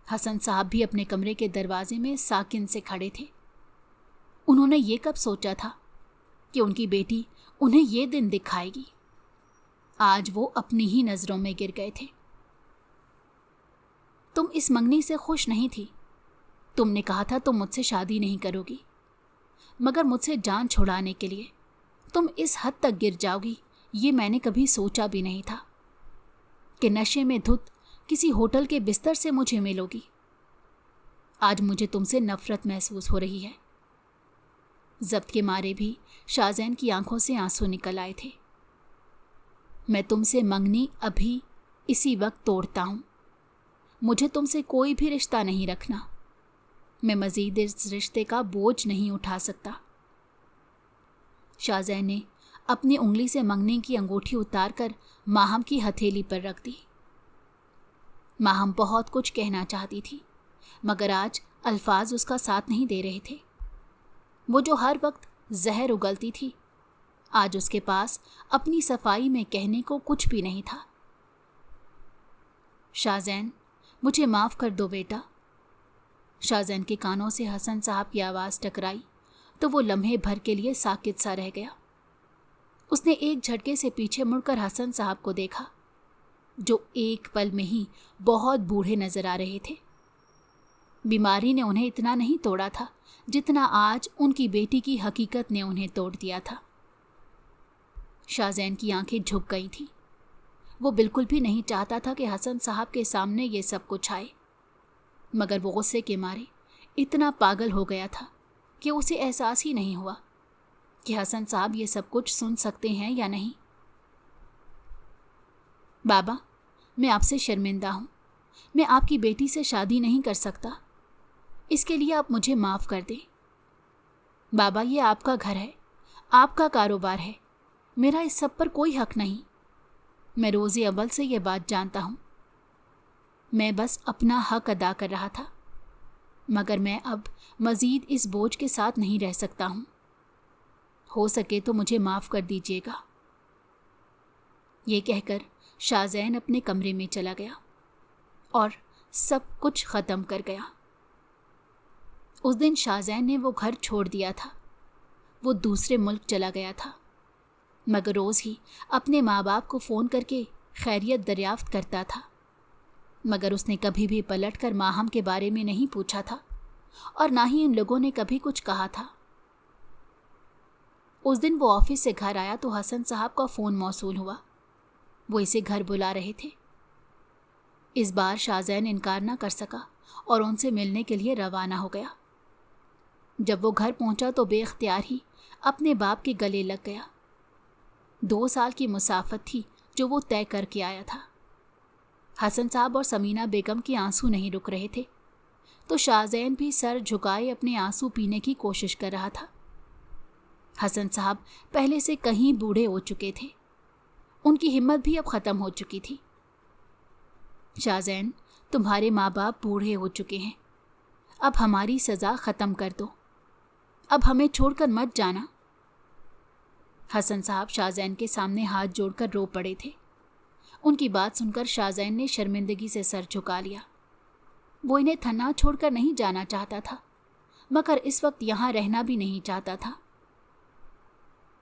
हसन साहब भी अपने कमरे के दरवाजे में साकिन से खड़े थे। उन्होंने ये कब सोचा था कि उनकी बेटी उन्हें ये दिन दिखाएगी। आज वो अपनी ही नज़रों में गिर गए थे। तुम इस मंगनी से खुश नहीं थी। तुमने कहा था तुम मुझसे शादी नहीं करोगी, मगर मुझसे जान छुड़ाने के लिए तुम इस हद तक गिर जाओगी ये मैंने कभी सोचा भी नहीं था कि नशे में धुत किसी होटल के बिस्तर से मुझे मिलोगी। आज मुझे तुमसे नफरत महसूस हो रही है। जब्त के मारे भी शाहजैन की आंखों से आंसू निकल आए थे। मैं तुमसे मंगनी अभी इसी वक्त तोड़ता हूँ। मुझे तुमसे कोई भी रिश्ता नहीं रखना। मैं मजीद इस रिश्ते का बोझ नहीं उठा सकता। शाहजैन ने अपनी उंगली से मंगनी की अंगूठी उतारकर माहम की हथेली पर रख दी। माहम बहुत कुछ कहना चाहती थी, मगर आज अल्फाज उसका साथ नहीं दे रहे थे। वो जो हर वक्त जहर उगलती थी, आज उसके पास अपनी सफाई में कहने को कुछ भी नहीं था। शाहजैन, मुझे माफ़ कर दो बेटा। शाहजैन के कानों से हसन साहब की आवाज़ टकराई तो वो लम्हे भर के लिए साकित सा रह गया। उसने एक झटके से पीछे मुड़कर हसन साहब को देखा, जो एक पल में ही बहुत बूढ़े नजर आ रहे थे। बीमारी ने उन्हें इतना नहीं तोड़ा था जितना आज उनकी बेटी की हकीकत ने उन्हें तोड़ दिया था। शाहजैन की आंखें झुक गई थीं। वो बिल्कुल भी नहीं चाहता था कि हसन साहब के सामने ये सब कुछ आए, मगर वो गुस्से के मारे इतना पागल हो गया था कि उसे एहसास ही नहीं हुआ कि हसन साहब ये सब कुछ सुन सकते हैं या नहीं। बाबा, मैं आपसे शर्मिंदा हूँ। मैं आपकी बेटी से शादी नहीं कर सकता। इसके लिए आप मुझे माफ़ कर दें। बाबा, ये आपका घर है, आपका कारोबार है। मेरा इस सब पर कोई हक नहीं। मैं रोज़े अव्वल से ये बात जानता हूँ। मैं बस अपना हक अदा कर रहा था, मगर मैं अब मज़ीद इस बोझ के साथ नहीं रह सकता हूँ। हो सके तो मुझे माफ़ कर दीजिएगा। ये कहकर शाहजैन अपने कमरे में चला गया और सब कुछ ख़त्म कर गया। उस दिन शाहजैन ने वो घर छोड़ दिया था। वो दूसरे मुल्क चला गया था, मगर रोज़ ही अपने माँ बाप को फ़ोन करके खैरियत दरियाफ्त करता था। मगर उसने कभी भी पलटकर माहम के बारे में नहीं पूछा था और ना ही उन लोगों ने कभी कुछ कहा था। उस दिन वो ऑफिस से घर आया तो हसन साहब का फ़ोन मौसूल हुआ। वो इसे घर बुला रहे थे। इस बार शाहजैन इनकार ना कर सका और उनसे मिलने के लिए रवाना हो गया। जब वो घर पहुंचा तो बेख्तियार ही अपने बाप के गले लग गया। 2 साल की मुसाफत थी जो वो तय करके आया था। हसन साहब और समीना बेगम के आंसू नहीं रुक रहे थे। تو शाहज़ैन भी सर झुकाए अपने आंसू पीने की कोशिश कर रहा था। हसन साहब पहले से कहीं बूढ़े हो चुके थे, उनकी हिम्मत भी अब ख़त्म हो चुकी थी। शाहज़ैन, तुम्हारे माँ बाप बूढ़े हो चुके हैं, अब हमारी सज़ा ख़त्म कर दो, अब हमें छोड़कर मत जाना। हसन साहब शाहज़ैन के सामने हाथ जोड़कर रो पड़े थे। उनकी बात सुनकर शाहज़ैन ने शर्मिंदगी से सर झुका लिया। वो इन्हें थन्ना छोड़कर नहीं जाना चाहता था, मगर इस वक्त यहाँ रहना भी नहीं चाहता था।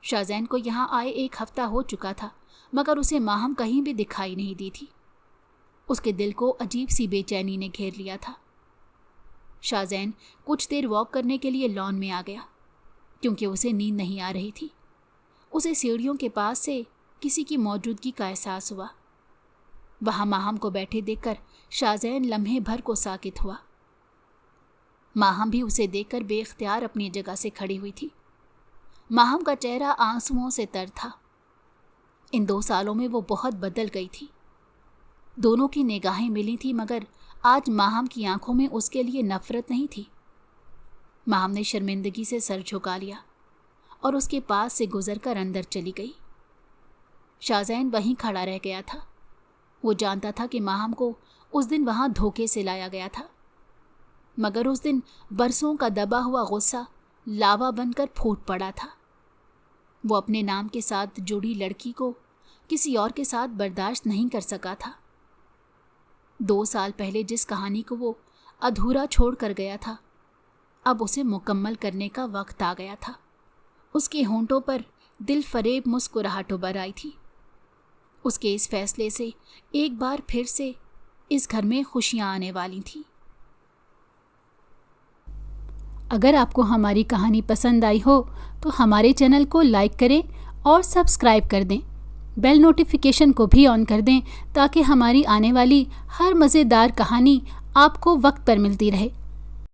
शाहज़ैन को यहाँ आए 1 हफ्ता हो चुका था, मगर उसे माहम कहीं भी दिखाई नहीं दी थी। उसके दिल को अजीब सी बेचैनी ने घेर लिया था। शाहज़ैन कुछ देर वॉक करने के लिए लॉन में आ गया, क्योंकि उसे नींद नहीं आ रही थी। उसे सीढ़ियों के पास से किसी की मौजूदगी का एहसास हुआ। वहाँ माहम को बैठे देखकर शाहज़ैन लम्हे भर को साकित हुआ। माहम भी उसे देखकर बेख्तियार अपनी जगह से खड़ी हुई थी। माहम का चेहरा आंसुओं से तर था। इन 2 सालों में वो बहुत बदल गई थी। दोनों की निगाहें मिली थी, मगर आज माहम की आंखों में उसके लिए नफरत नहीं थी। माहम ने शर्मिंदगी से सर झुका लिया और उसके पास से गुजरकर अंदर चली गई। शाहज़ैन वहीं खड़ा रह गया था। वो जानता था कि माहम को उस दिन वहाँ धोखे से लाया गया था, मगर उस दिन बरसों का दबा हुआ गुस्सा लावा बनकर फूट पड़ा था। वो अपने नाम के साथ जुड़ी लड़की को किसी और के साथ बर्दाश्त नहीं कर सका था। 2 साल पहले जिस कहानी को वो अधूरा छोड़ कर गया था, अब उसे मुकम्मल करने का वक्त आ गया था। उसके होंठों पर दिल फरेब मुस्कुराहट उभर आई थी। उसके इस फैसले से एक बार फिर से इस घर में खुशियां आने वाली थीं। अगर आपको हमारी कहानी पसंद आई हो तो हमारे चैनल को लाइक करें और सब्सक्राइब कर दें। बेल नोटिफिकेशन को भी ऑन कर दें ताकि हमारी आने वाली हर मज़ेदार कहानी आपको वक्त पर मिलती रहे।